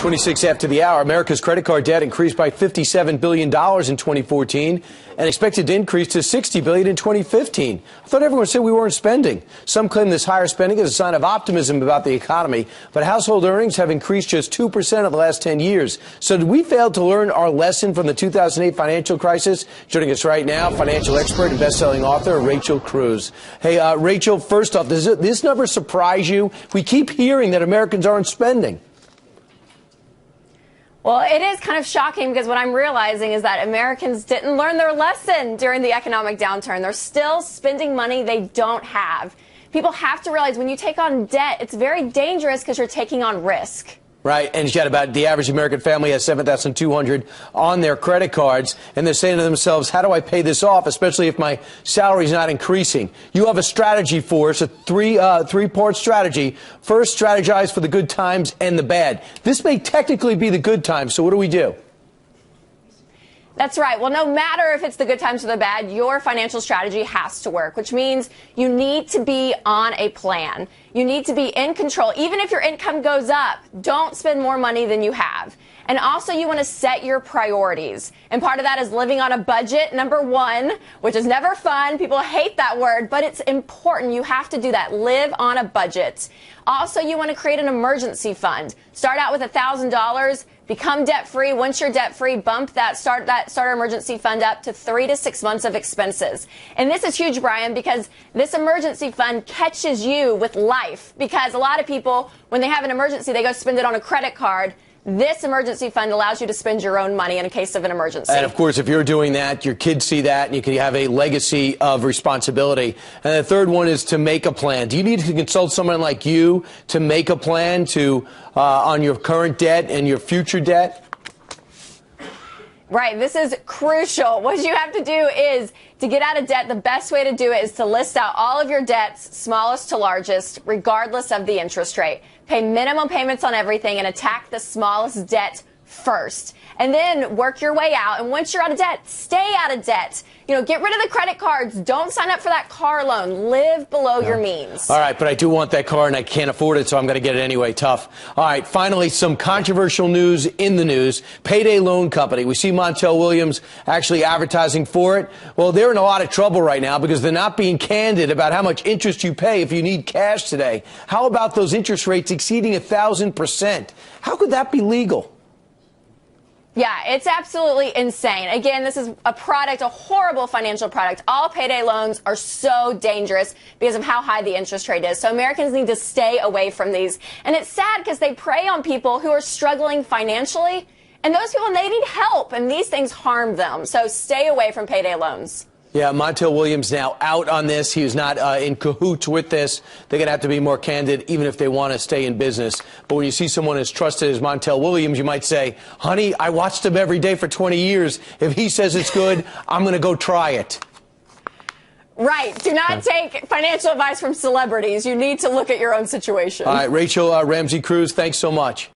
26 after the hour, America's credit card debt increased by $57 billion in 2014 and expected to increase to $60 billion in 2015. I thought everyone said we weren't spending. Some claim this higher spending is a sign of optimism about the economy, but household earnings have increased just 2% over the last 10 years. So did we fail to learn our lesson from the 2008 financial crisis? Joining us right now, financial expert and best-selling author Rachel Cruz. Hey, Rachel, first off, does this number surprise you? We keep hearing that Americans aren't spending. Well, it is kind of shocking because what I'm realizing is that Americans didn't learn their lesson during the economic downturn. They're still spending money they don't have. People have to realize when you take on debt, it's very dangerous because you're taking on risk. Right, and yet about the average American family has $7,200 on their credit cards, and they're saying to themselves, how do I pay this off, especially if my salary is not increasing? You have a strategy for us, a three-part strategy. First, strategize for the good times and the bad. This may technically be the good times, so what do we do? That's right. Well, no matter if it's the good times or the bad, your financial strategy has to work, which means you need to be on a plan. You need to be in control. Even if your income goes up, don't spend more money than you have. And also, you want to set your priorities. And part of that is living on a budget, number one, which is never fun. People hate that word, but it's important. You have to do that. Live on a budget. Also, you want to create an emergency fund. Start out with $1,000. Become debt-free. Once you're debt-free, bump that starter emergency fund up to 3 to 6 months of expenses. And this is huge, Brian, because this emergency fund catches you with life. Because a lot of people, when they have an emergency, they go spend it on a credit card. This emergency fund allows you to spend your own money in a case of an emergency. And, of course, if you're doing that, your kids see that, and you can have a legacy of responsibility. And the third one is to make a plan. Do you need to consult someone like you to make a plan on your current debt and your future debt? Right. This is crucial. What you have to do is to get out of debt. The best way to do it is to list out all of your debts, smallest to largest, regardless of the interest rate. Pay minimum payments on everything and attack the smallest debt first. And then work your way out. And once you're out of debt, stay out of debt. You know, get rid of the credit cards. Don't sign up for that car loan. Live below your means. All right, but I do want that car and I can't afford it, so I'm going to get it anyway. Tough. All right, finally, some controversial news in the news. Payday loan company. We see Montel Williams actually advertising for it. Well, they're in a lot of trouble right now because they're not being candid about how much interest you pay if you need cash today. How about those interest rates exceeding 1,000%? How could that be legal? Yeah, it's absolutely insane. Again, this is a horrible financial product. All payday loans are so dangerous because of how high the interest rate is. So Americans need to stay away from these. And it's sad because they prey on people who are struggling financially. And those people, they need help. And these things harm them. So stay away from payday loans. Yeah, Montel Williams now out on this. He was not in cahoots with this. They're going to have to be more candid, even if they want to stay in business. But when you see someone as trusted as Montel Williams, you might say, honey, I watched him every day for 20 years. If he says it's good, I'm going to go try it. Right. Do not take financial advice from celebrities. You need to look at your own situation. All right, Rachel Ramsey Cruz, thanks so much.